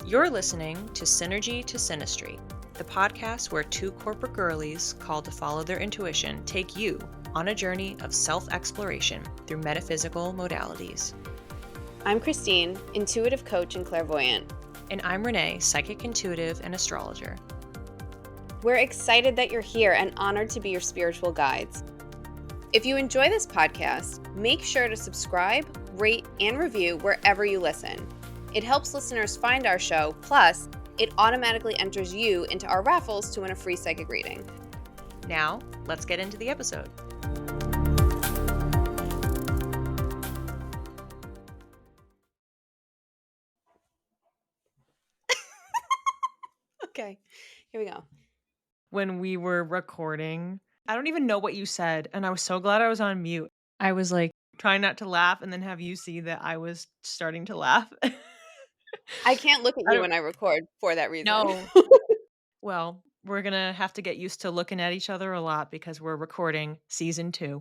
You're listening to Synergy to Synastry, the podcast where two corporate girlies called to follow their intuition take you on a journey of self-exploration through metaphysical modalities. I'm Christine, intuitive coach and clairvoyant. And I'm Renee, psychic intuitive and astrologer. We're excited that you're here and honored to be your spiritual guides. If you enjoy this podcast, make sure to subscribe, rate, and review wherever you listen. It helps listeners find our show, plus it automatically enters you into our raffles to win a free psychic reading. Now, let's get into the episode. Okay, here we go. When we were recording, I don't even know what you said, and I was so glad I was on mute. I was like trying not to laugh and then have you see that I was starting to laugh. I can't look at you when I record for that reason. No. Well, we're going to have to get used to looking at each other a lot because we're recording season 2.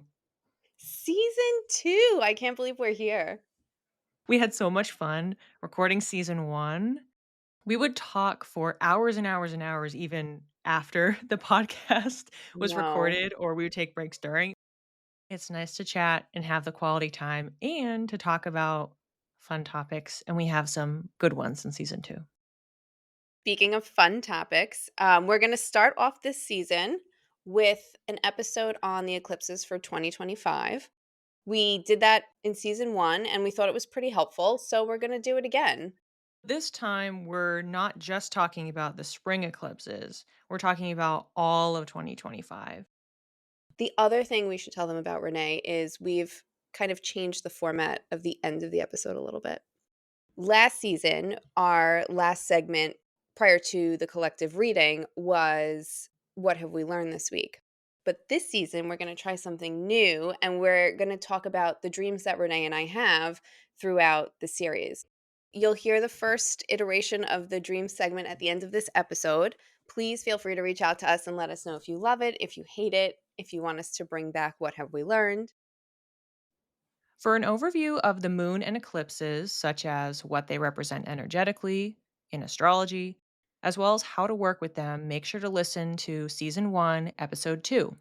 Season 2! I can't believe we're here. We had so much fun recording season 1. We would talk for hours and hours and hours even after the podcast was recorded, or we would take breaks during. It's nice to chat and have the quality time and to talk about fun topics, and we have some good ones in season 2. Speaking of fun topics, we're going to start off this season with an episode on the eclipses for 2025. We did that in season 1 and we thought it was pretty helpful, so we're going to do it again. This time, we're not just talking about the spring eclipses. We're talking about all of 2025. The other thing we should tell them about, Renee, is we've kind of changed the format of the end of the episode a little bit. Last season, our last segment prior to the collective reading was What Have We Learned This Week? But this season, we're going to try something new, and we're going to talk about the dreams that Renee and I have throughout the series. You'll hear the first iteration of the dream segment at the end of this episode. Please feel free to reach out to us and let us know if you love it, if you hate it, if you want us to bring back What Have We Learned. For an overview of the moon and eclipses, such as what they represent energetically in astrology, as well as how to work with them, make sure to listen to Season 1, Episode 2.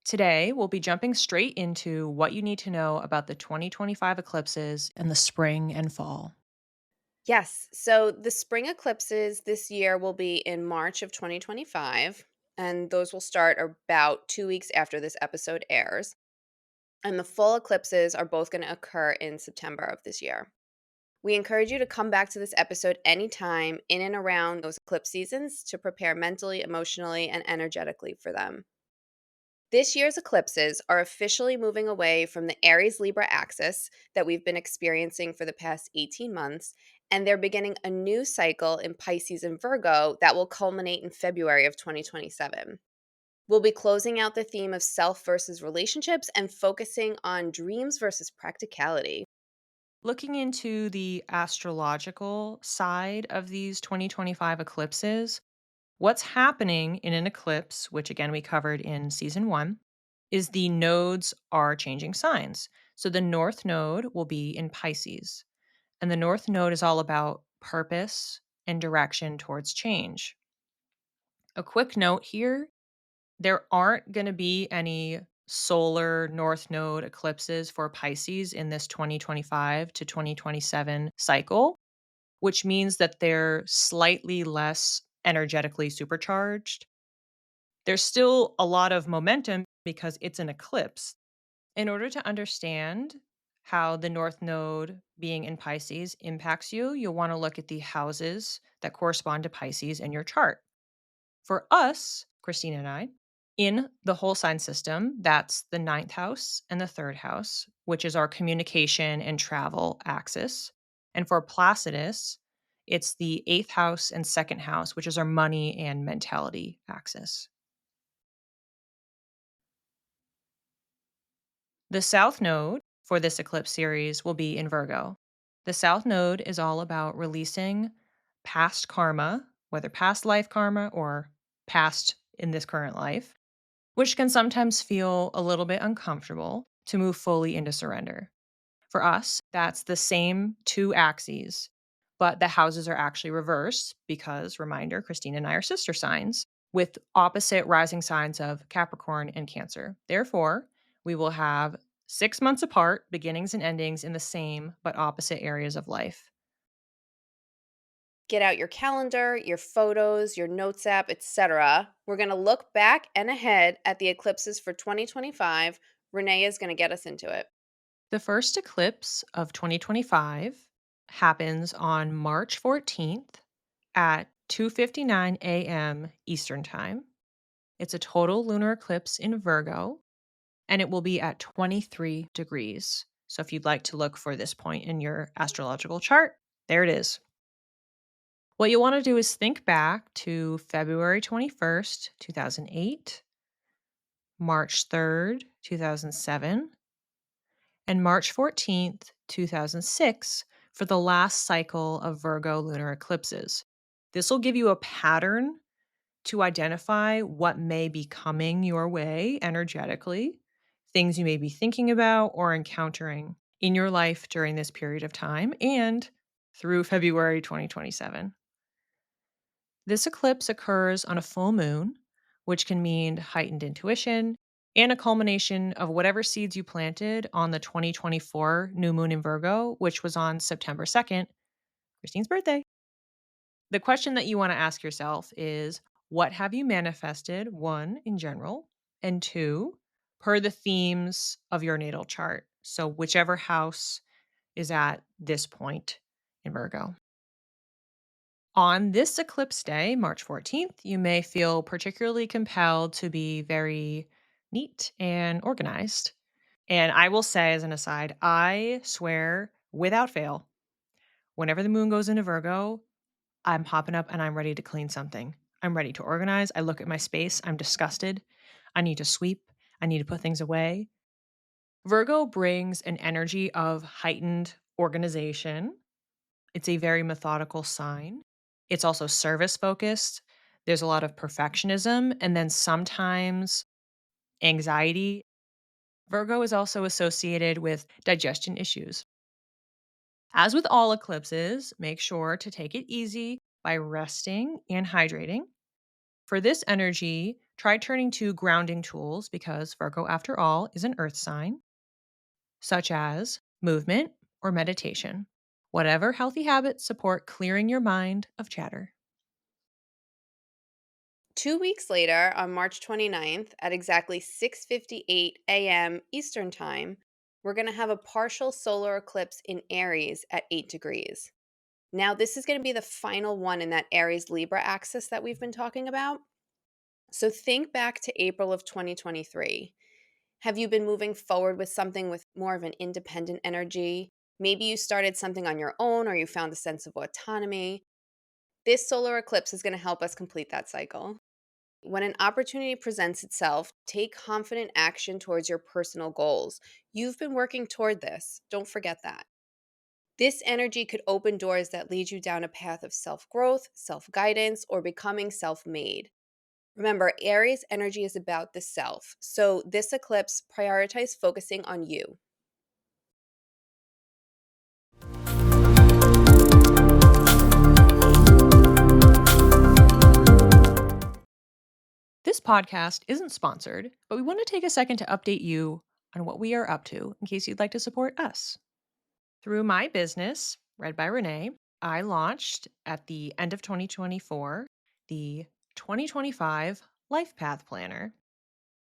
Today, we'll be jumping straight into what you need to know about the 2025 eclipses in the spring and fall. Yes, so the spring eclipses this year will be in March of 2025, and those will start about 2 weeks after this episode airs. And the full eclipses are both going to occur in September of this year. We encourage you to come back to this episode anytime in and around those eclipse seasons to prepare mentally, emotionally, and energetically for them. This year's eclipses are officially moving away from the Aries-Libra axis that we've been experiencing for the past 18 months, and they're beginning a new cycle in Pisces and Virgo that will culminate in February of 2027. We'll be closing out the theme of self versus relationships and focusing on dreams versus practicality. Looking into the astrological side of these 2025 eclipses, what's happening in an eclipse, which again we covered in season 1, is the nodes are changing signs. So the North Node will be in Pisces, and the North Node is all about purpose and direction towards change. A quick note here, there aren't going to be any solar North Node eclipses for Pisces in this 2025 to 2027 cycle, which means that they're slightly less energetically supercharged. There's still a lot of momentum because it's an eclipse. In order to understand how the North Node being in Pisces impacts you, you'll want to look at the houses that correspond to Pisces in your chart. For us, Christine and I, in the whole sign system, that's the 9th house and the 3rd house, which is our communication and travel axis. And for Placidus, it's the 8th house and 2nd house, which is our money and mentality axis. The South Node for this eclipse series will be in Virgo. The South Node is all about releasing past karma, whether past life karma or past in this current life, which can sometimes feel a little bit uncomfortable to move fully into surrender. For us, that's the same two axes, but the houses are actually reversed because, reminder, Christine and I are sister signs with opposite rising signs of Capricorn and Cancer. Therefore, we will have 6 months apart, beginnings and endings in the same but opposite areas of life. Get out your calendar, your photos, your notes app, etc. We're going to look back and ahead at the eclipses for 2025. Renee is going to get us into it. The first eclipse of 2025 happens on March 14th at 2:59 a.m. Eastern Time. It's a total lunar eclipse in Virgo, and it will be at 23 degrees. So if you'd like to look for this point in your astrological chart, there it is. What you'll want to do is think back to February 21st, 2008, March 3rd, 2007, and March 14th, 2006 for the last cycle of Virgo lunar eclipses. This will give you a pattern to identify what may be coming your way energetically, things you may be thinking about or encountering in your life during this period of time and through February 2027. This eclipse occurs on a full moon, which can mean heightened intuition and a culmination of whatever seeds you planted on the 2024 new moon in Virgo, which was on September 2nd, Christine's birthday. The question that you want to ask yourself is what have you manifested, one, in general, and two, per the themes of your natal chart? So, whichever house is at this point in Virgo. On this eclipse day, March 14th, you may feel particularly compelled to be very neat and organized. And I will say, as an aside, I swear without fail, whenever the moon goes into Virgo, I'm popping up and I'm ready to clean something. I'm ready to organize. I look at my space. I'm disgusted. I need to sweep. I need to put things away. Virgo brings an energy of heightened organization. It's a very methodical sign. It's also service focused. There's a lot of perfectionism and then sometimes anxiety. Virgo is also associated with digestion issues. As with all eclipses, make sure to take it easy by resting and hydrating. For this energy, try turning to grounding tools because Virgo, after all, is an earth sign, such as movement or meditation. Whatever healthy habits support clearing your mind of chatter. 2 weeks later, on March 29th, at exactly 6:58 a.m. Eastern Time, we're going to have a partial solar eclipse in Aries at 8 degrees. Now, this is going to be the final one in that Aries Libra axis that we've been talking about. So think back to April of 2023. Have you been moving forward with something with more of an independent energy? Maybe you started something on your own or you found a sense of autonomy. This solar eclipse is going to help us complete that cycle. When an opportunity presents itself, take confident action towards your personal goals. You've been working toward this. Don't forget that. This energy could open doors that lead you down a path of self growth, self guidance, or becoming self made. Remember, Aries energy is about the self. So this eclipse prioritize focusing on you. This podcast isn't sponsored, but we want to take a second to update you on what we are up to in case you'd like to support us. Through my business, Read by Renee, I launched at the end of 2024 the 2025 Life Path Planner.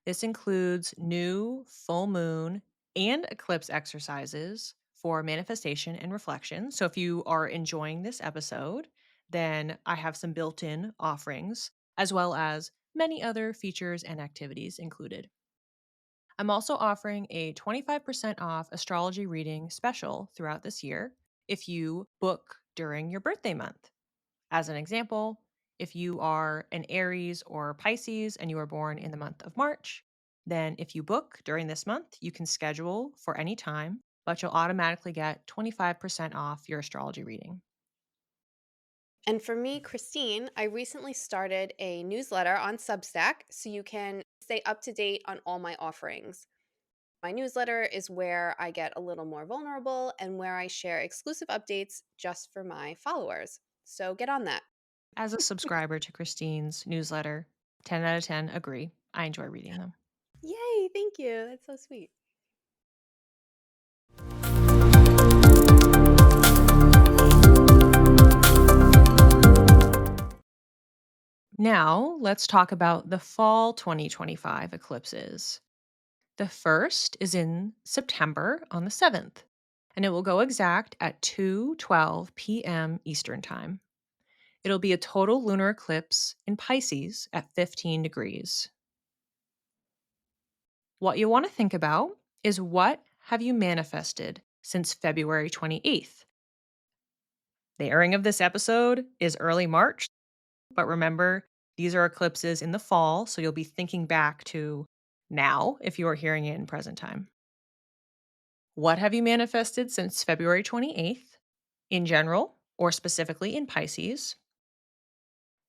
This includes new full moon and eclipse exercises for manifestation and reflection. So if you are enjoying this episode, then I have some built in offerings as well as many other features and activities included. I'm also offering a 25% off astrology reading special throughout this year if you book during your birthday month. As an example, if you are an Aries or Pisces and you are born in the month of March, then if you book during this month, you can schedule for any time, but you'll automatically get 25% off your astrology reading. And for me, Christine, I recently started a newsletter on Substack so you can Stay up to date on all my offerings. My newsletter is where I get a little more vulnerable and where I share exclusive updates just for my followers. So get on that. As a subscriber to Christine's newsletter, 10 out of 10 agree. I enjoy reading them. Yay, thank you. That's so sweet. Now, let's talk about the fall 2025 eclipses. The first is in September on the 7th, and it will go exact at 2:12 p.m. Eastern Time. It'll be a total lunar eclipse in Pisces at 15 degrees. What you want to think about is what have you manifested since February 28th? The airing of this episode is early March, but remember, these are eclipses in the fall, so you'll be thinking back to now if you are hearing it in present time. What have you manifested since February 28th in general or specifically in Pisces?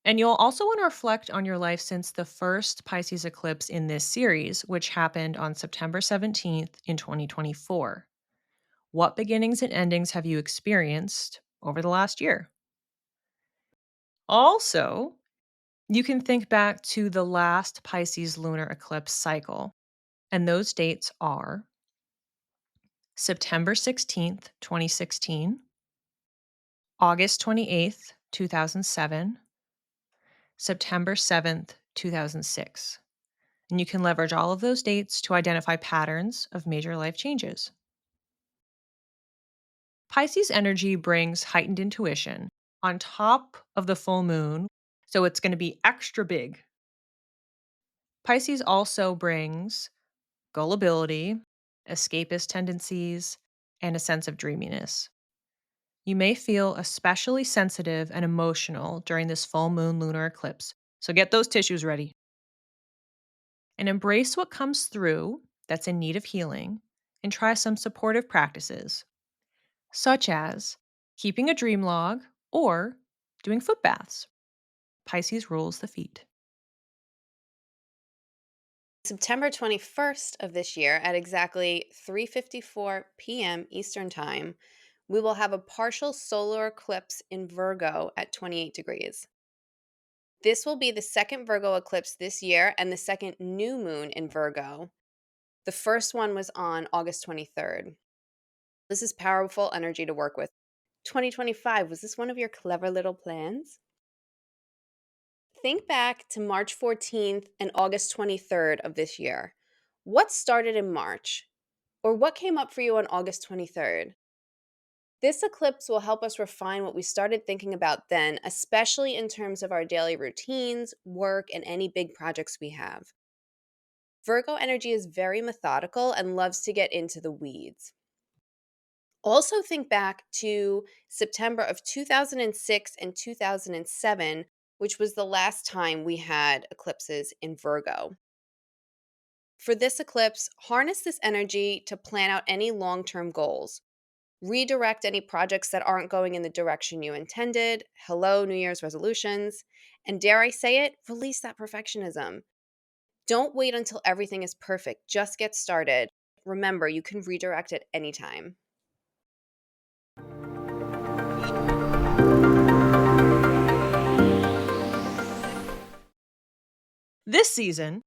And you'll also want to reflect on your life since the first Pisces eclipse in this series, which happened on September 17th in 2024. What beginnings and endings have you experienced over the last year? Also, you can think back to the last Pisces lunar eclipse cycle, and those dates are September 16th, 2016, August 28th, 2007, September 7th, 2006. And you can leverage all of those dates to identify patterns of major life changes. Pisces energy brings heightened intuition on top of the full moon, so it's going to be extra big. Pisces also brings gullibility, escapist tendencies, and a sense of dreaminess. You may feel especially sensitive and emotional during this full moon lunar eclipse, so get those tissues ready. And embrace what comes through that's in need of healing and try some supportive practices, such as keeping a dream log or doing foot baths. Pisces rules the feet. September 21st of this year at exactly 3:54 p.m. Eastern Time, we will have a partial solar eclipse in Virgo at 28 degrees. This will be the second Virgo eclipse this year and the second new moon in Virgo. The first one was on August 23rd. This is powerful energy to work with. 2025, was this one of your clever little plans? Think back to March 14th and August 23rd of this year. What started in March? Or what came up for you on August 23rd? This eclipse will help us refine what we started thinking about then, especially in terms of our daily routines, work, and any big projects we have. Virgo energy is very methodical and loves to get into the weeds. Also, think back to September of 2006 and 2007, which was the last time we had eclipses in Virgo. For this eclipse, harness this energy to plan out any long term goals. Redirect any projects that aren't going in the direction you intended. Hello, New Year's resolutions. And dare I say it, release that perfectionism. Don't wait until everything is perfect. Just get started. Remember, you can redirect at any time. This season,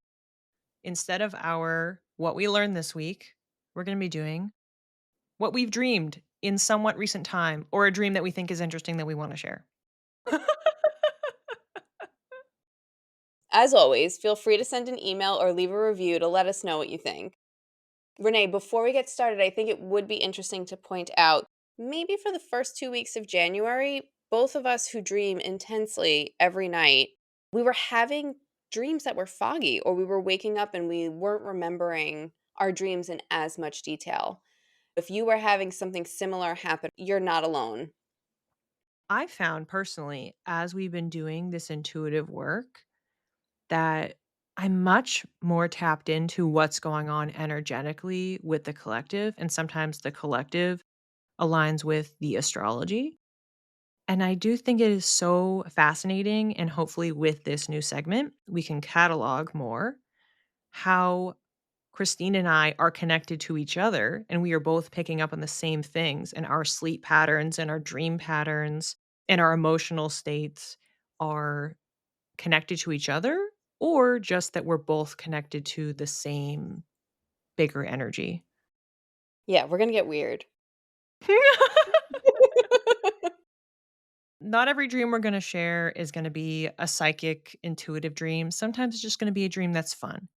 instead of our what we learned this week, we're going to be doing what we've dreamed in somewhat recent time or a dream that we think is interesting that we want to share. As always, feel free to send an email or leave a review to let us know what you think. Renee, before we get started, I think it would be interesting to point out maybe for the first 2 weeks of January, both of us who dream intensely every night, we were having dreams that were foggy, or we were waking up and we weren't remembering our dreams in as much detail. If you were having something similar happen, you're not alone. I found personally, as we've been doing this intuitive work, that I'm much more tapped into what's going on energetically with the collective. And sometimes the collective aligns with the astrology. And I do think it is so fascinating. And hopefully, with this new segment, we can catalog more how Christine and I are connected to each other, and we are both picking up on the same things, and our sleep patterns and our dream patterns and our emotional states are connected to each other, or just that we're both connected to the same bigger energy. Yeah, we're gonna get weird. Not every dream we're going to share is going to be a psychic, intuitive dream. Sometimes it's just going to be a dream that's fun.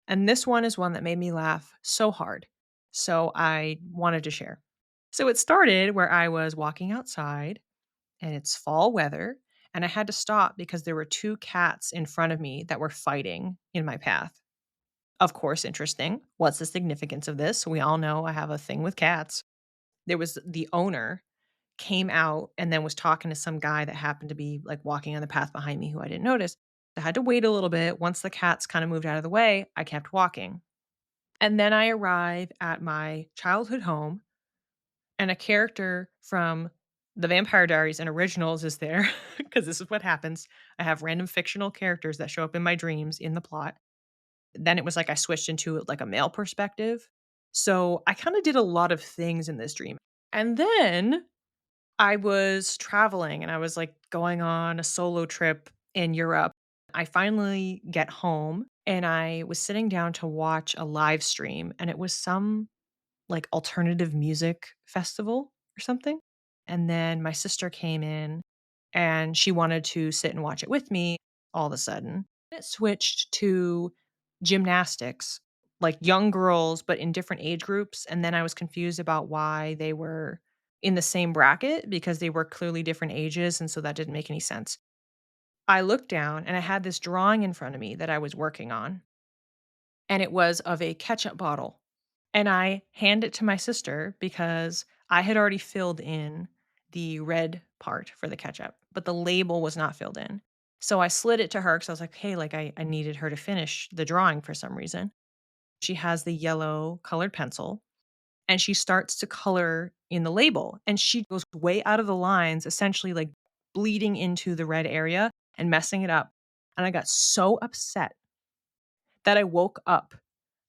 And this one is one that made me laugh so hard. So I wanted to share. So it started where I was walking outside and it's fall weather. And I had to stop because there were two cats in front of me that were fighting in my path. Of course, interesting. What's the significance of this? We all know I have a thing with cats. There was the owner came out and then was talking to some guy that happened to be, like, walking on the path behind me who I didn't notice. I had to wait a little bit. Once the cats kinda moved out of the way, I kept walking. And then I arrive at my childhood home, and a character from The Vampire Diaries and Originals is there because this is what happens. I have random fictional characters that show up in my dreams in the plot. Then it was like I switched into, like, a male perspective. So I kinda did a lot of things in this dream. And then I was traveling and I was, like, going on a solo trip in Europe. I finally get home and I was sitting down to watch a live stream, and it was some, like, alternative music festival or something. And then my sister came in and she wanted to sit and watch it with me. All of a sudden, it switched to gymnastics, like young girls, but in different age groups. And then I was confused about why they were in the same bracket because they were clearly different ages. And so that didn't make any sense. I looked down and I had this drawing in front of me that I was working on, and it was of a ketchup bottle. And I hand it to my sister because I had already filled in the red part for the ketchup, but the label was not filled in. So I slid it to her because I was like, hey, like I needed her to finish the drawing for some reason. She has the yellow colored pencil and she starts to color in the label. And she goes way out of the lines, essentially like bleeding into the red area and messing it up. And I got so upset that I woke up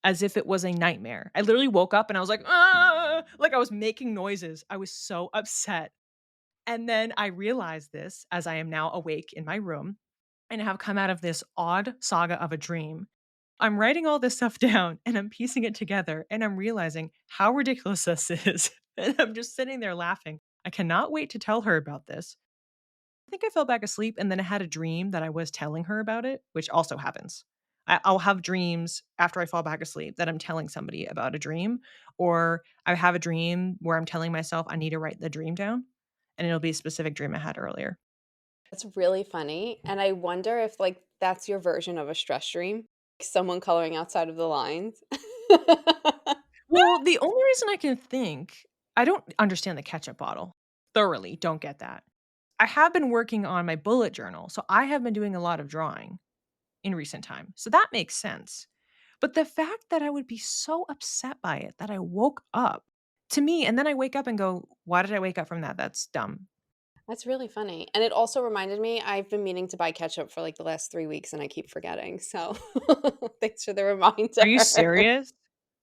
as if it was a nightmare. I literally woke up and I was like, "Ah!" Like I was making noises. I was so upset. And then I realized this as I am now awake in my room and have come out of this odd saga of a dream. I'm writing all this stuff down and I'm piecing it together and I'm realizing how ridiculous this is. And I'm just sitting there laughing. I cannot wait to tell her about this. I think I fell back asleep and then I had a dream that I was telling her about it, which also happens. I'll have dreams after I fall back asleep that I'm telling somebody about a dream, or I have a dream where I'm telling myself I need to write the dream down, and it'll be a specific dream I had earlier. That's really funny, and I wonder if, like, that's your version of a stress dream? Someone coloring outside of the lines? Well, the only reason I can think I don't understand the ketchup bottle thoroughly, don't get that. I have been working on my bullet journal, so I have been doing a lot of drawing in recent time, so that makes sense. But the fact that I would be so upset by it that I woke up to me and then I wake up and go, "Why did I wake up from that? That's dumb." That's really funny, and it also reminded me I've been meaning to buy ketchup for, like, the last 3 weeks, and I keep forgetting, so thanks for the Are you reminder. serious?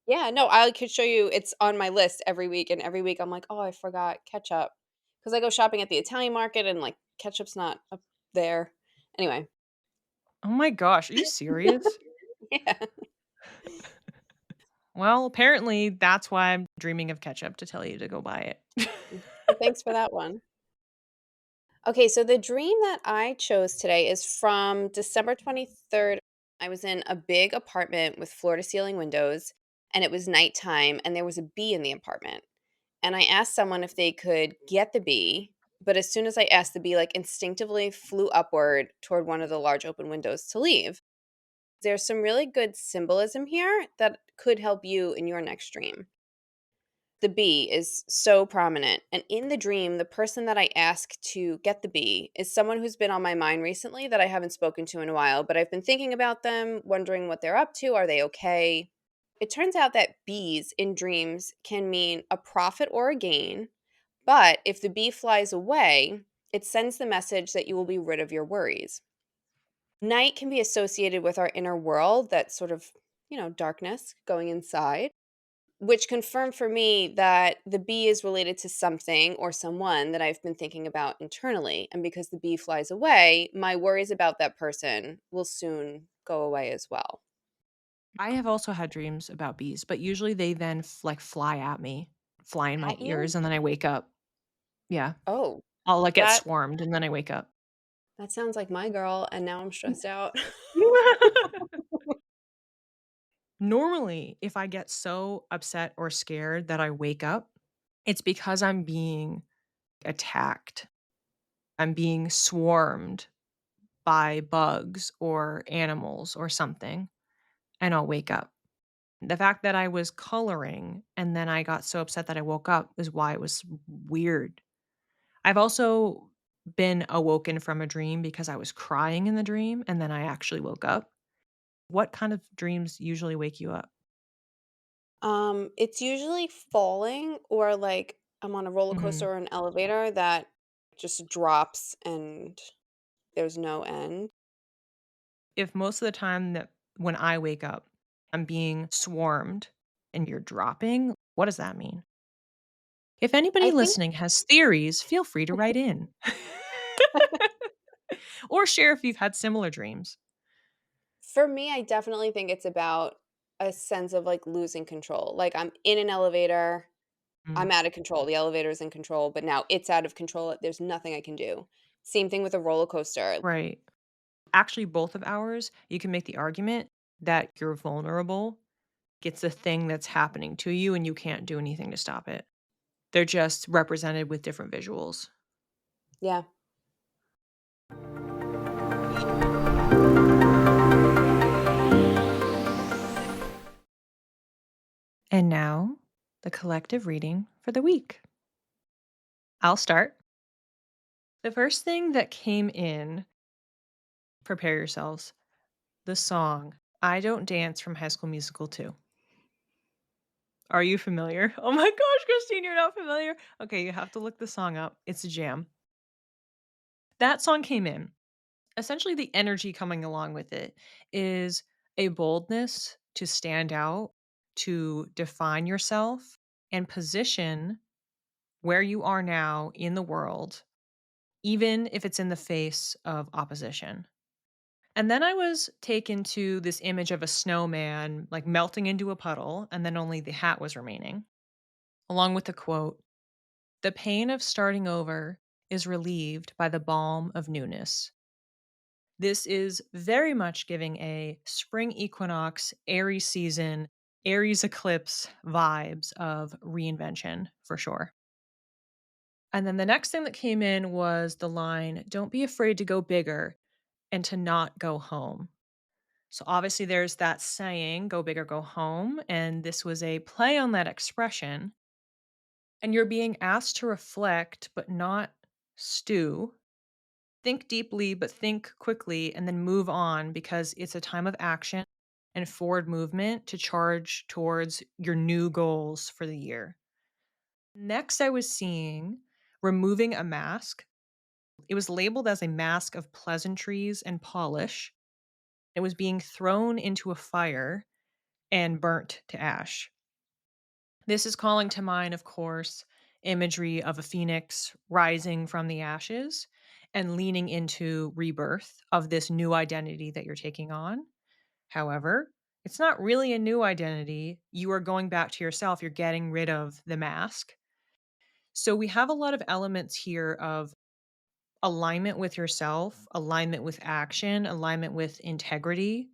Yeah, no, I could show you it's on my list every week, and every week I'm like, "Oh, I forgot ketchup," because I go shopping at the Italian market and, like, ketchup's not up there. Anyway. Oh my gosh, are you serious? Yeah. Well, apparently that's why I'm dreaming of ketchup to tell you to go buy it. Well, thanks for that one. Okay, so the dream that I chose today is from December 23rd. I was in a big apartment with floor to ceiling windows, and it was nighttime, and there was a bee in the apartment. And I asked someone if they could get the bee, but as soon as I asked, the bee like instinctively flew upward toward one of the large open windows to leave. There's some really good symbolism here that could help you in your next dream. The bee is so prominent. And in the dream, the person that I ask to get the bee is someone who's been on my mind recently that I haven't spoken to in a while, but I've been thinking about them, wondering what they're up to. Are they okay? It turns out that bees in dreams can mean a profit or a gain, but if the bee flies away, it sends the message that you will be rid of your worries. Night can be associated with our inner world that sort of, darkness going inside, which confirmed for me that the bee is related to something or someone that I've been thinking about internally. And because the bee flies away, my worries about that person will soon go away as well. I have also had dreams about bees, but usually they then fly at me, fly in my At you? ears, and then I wake up. Yeah. Oh, I'll, like, get that swarmed, and then I wake up. that sounds like my girl, and now I'm stressed out. Normally, if I get so upset or scared that I wake up, it's because I'm being attacked. I'm being swarmed by bugs or animals or something, and I'll wake up. The fact that I was coloring and then I got so upset that I woke up is why it was weird. I've also been awoken from a dream because I was crying in the dream and then I actually woke up. What kind of dreams usually wake you up? It's usually falling or like I'm on a roller Mhm. coaster or an elevator that just drops and there's no end. If most of the time that when I wake up, I'm being swarmed and you're dropping, what does that mean? If I anybody think listening has theories, feel free to write in. Or share if you've had similar dreams. for me, I definitely think it's about a sense of like losing control. Like I'm in an elevator, Mm, I'm out of control. The elevator's in control, but now it's out of control. There's nothing I can do. Same thing with a roller coaster. right. Actually, both of ours, you can make the argument that you're vulnerable. It's a thing that's happening to you and you can't do anything to stop it. They're just represented with different visuals. Yeah. And now, the collective reading for the week. I'll start. The first thing that came in, prepare yourselves, the song I Don't Dance from High School Musical 2. Are you familiar? Oh my gosh, Christine, you're not familiar? Okay, you have to look the song up. It's a jam. That song came in. Essentially, the energy coming along with it is a boldness to stand out, to define yourself, and position where you are now in the world, even if it's in the face of opposition. And then I was taken to this image of a snowman like melting into a puddle, and then only the hat was remaining, along with the quote, "The pain of starting over is relieved by the balm of newness." This is very much giving a spring equinox, Aries season, Aries eclipse vibes of reinvention for sure. And then the next thing that came in was the line, "Don't be afraid to go bigger and to not go home." So obviously there's that saying, go big or go home. And this was a play on that expression. And you're being asked to reflect, but not stew. Think deeply, but think quickly and then move on because it's a time of action and forward movement to charge towards your new goals for the year. Next, I was seeing removing a mask. It was labeled as a mask of pleasantries and polish. It was being thrown into a fire and burnt to ash. This is calling to mind, of course, imagery of a phoenix rising from the ashes and leaning into rebirth of this new identity that you're taking on. However, it's not really a new identity. You are going back to yourself. You're getting rid of the mask. So we have a lot of elements here of alignment with yourself, alignment with action, alignment with integrity,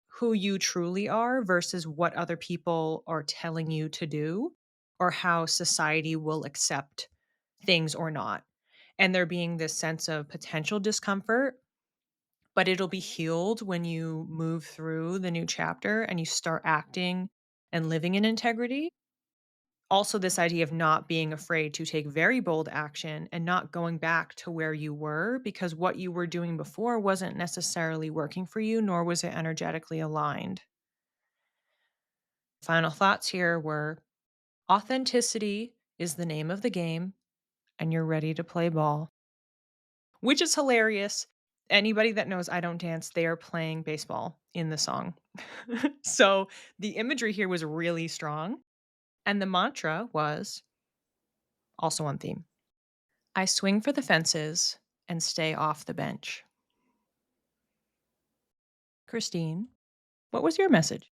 who you truly are versus what other people are telling you to do or how society will accept things or not. And there being this sense of potential discomfort, but it'll be healed when you move through the new chapter and you start acting and living in integrity. Also, this idea of not being afraid to take very bold action and not going back to where you were because what you were doing before wasn't necessarily working for you, nor was it energetically aligned. Final thoughts here were authenticity is the name of the game, and you're ready to play ball, which is hilarious. Anybody that knows I don't dance, they are playing baseball in the song. So, the imagery here was really strong, and the mantra was also on theme. I swing for the fences and stay off the bench. Christine, what was your message?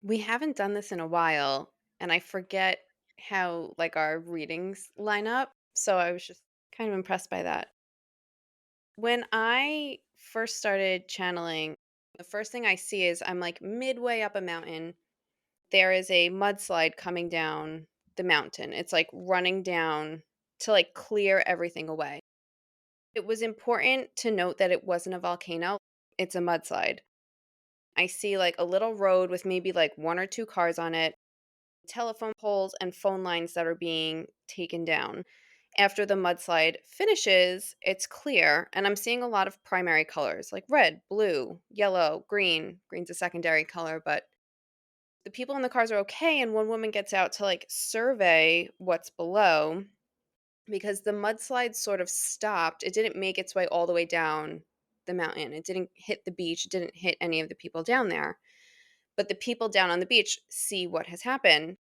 We haven't done this in a while, and I forget how, like, our readings line up, so I was just kind of impressed by that. When I first started channeling, the first thing I see is I'm, like, midway up a mountain. There is a mudslide coming down the mountain. It's, like, running down to, like, clear everything away. It was important to note that it wasn't a volcano, it's a mudslide. I see, like, a little road with maybe, like, 1 or 2 cars on it, telephone poles and phone lines that are being taken down. After the mudslide finishes, it's clear, and I'm seeing a lot of primary colors like red, blue, yellow, green. Green's a secondary color, but the people in the cars are okay. And one woman gets out to like survey what's below because the mudslide sort of stopped. It didn't make its way all the way down the mountain, it didn't hit the beach, it didn't hit any of the people down there. But the people down on the beach see what has happened,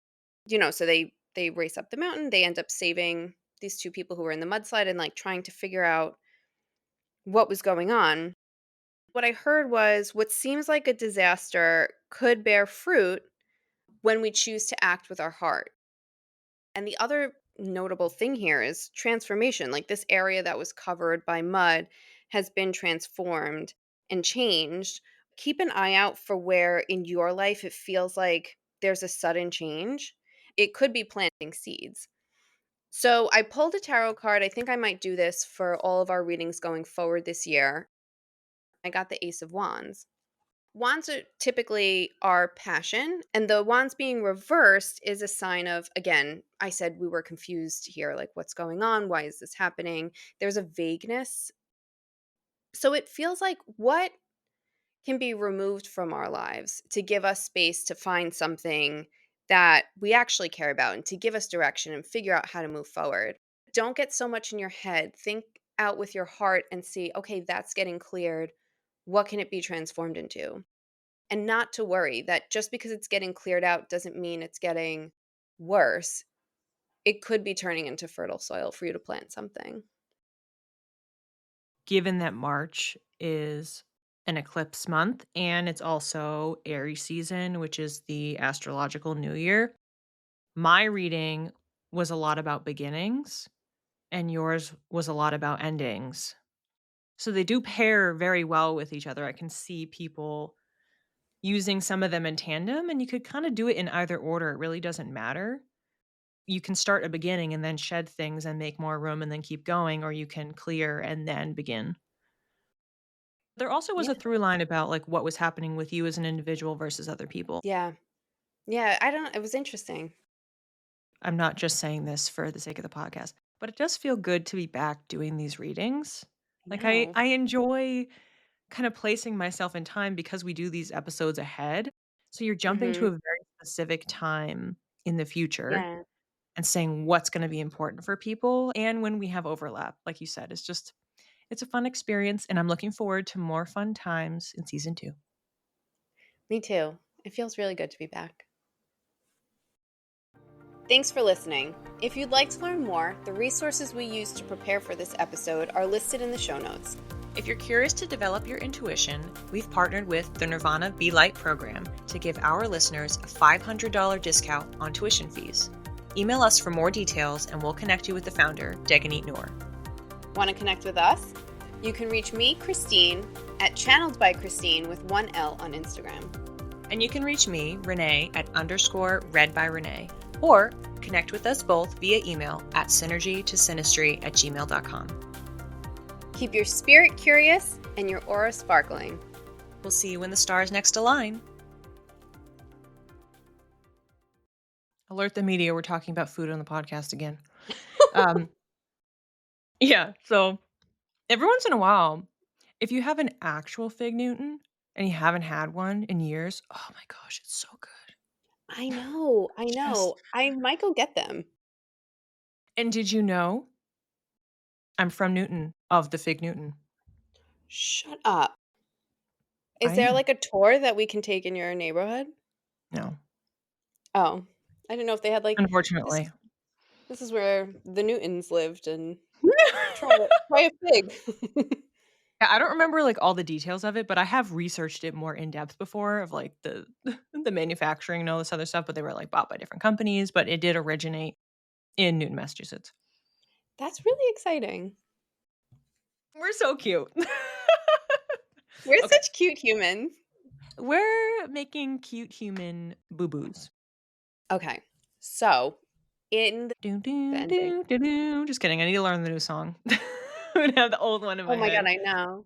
so they race up the mountain, they end up saving these 2 people who were in the mudslide and, like, trying to figure out what was going on. What I heard was what seems like a disaster could bear fruit when we choose to act with our heart. And the other notable thing here is transformation. Like, this area that was covered by mud has been transformed and changed. Keep an eye out for where in your life it feels like there's a sudden change. It could be planting seeds. So I pulled a tarot card. I think I might do this for all of our readings going forward this year. I got the Ace of Wands. Wands are typically our passion, and the wands being reversed is a sign of, again, I said we were confused here, like what's going on? Why is this happening? There's a vagueness. So it feels like what can be removed from our lives to give us space to find something that we actually care about and to give us direction and figure out how to move forward. Don't get so much in your head. Think out with your heart and see, okay, that's getting cleared. What can it be transformed into? And not to worry that just because it's getting cleared out doesn't mean it's getting worse. It could be turning into fertile soil for you to plant something. Given that March is an eclipse month and it's also Aries season, which is the astrological new year, my reading was a lot about beginnings and yours was a lot about endings. So they do pair very well with each other. I can see people using some of them in tandem, and you could kind of do it in either order. It really doesn't matter. You can start a beginning and then shed things and make more room and then keep going, or you can clear and then begin. There also was Yeah. a through line about like what was happening with you as an individual versus other people. Yeah. Yeah. I don't, it was interesting. I'm not just saying this for the sake of the podcast, but it does feel good to be back doing these readings. I Like know. I enjoy kind of placing myself in time because we do these episodes ahead. So you're jumping to Hmm. a very specific time in the future Yeah. and saying what's going to be important for people and when we have overlap. Like you said, it's a fun experience and I'm looking forward to more fun times in season 2. Me too. It feels really good to be back. Thanks for listening. If you'd like to learn more, the resources we used to prepare for this episode are listed in the show notes. If you're curious to develop your intuition, we've partnered with the Nuurvana Be Light program to give our listeners a $500 discount on tuition fees. Email us for more details and we'll connect you with the founder, Deganit Noor. Want to connect with us? You can reach me, Christine, at Channeled by Christine with 1L on Instagram. And you can reach me, Renee, at _read by Renee, or connect with us both via email at synergytosynastry@gmail.com. Keep your spirit curious and your aura sparkling. We'll see you when the stars next align. Alert the media, we're talking about food on the podcast again. Um, yeah, so every once in a while, if you have an actual Fig Newton and you haven't had one in years, oh my gosh, it's so good. I know, I Just know. I might go get them. and did you know I'm from Newton of the Fig Newton? Shut up. Is I there, am. like, a tour that we can take in your neighborhood? No, Oh, I didn't know if they had, like, this unfortunately. is this is where the Newtons lived, and try a fig. Yeah, I don't remember, like, all the details of it, but I have researched it more in depth before of, like, the the manufacturing and all this other stuff, but they were, like, bought by different companies, but it did originate in Newton, Massachusetts. That's really exciting. We're so cute. We're Okay. such cute humans. We're making cute human boo-boos. Okay, so in Do, the do, ending. do, do, do. Just kidding, I need to learn the new song. I would have the old one in Oh my my god, head. I know.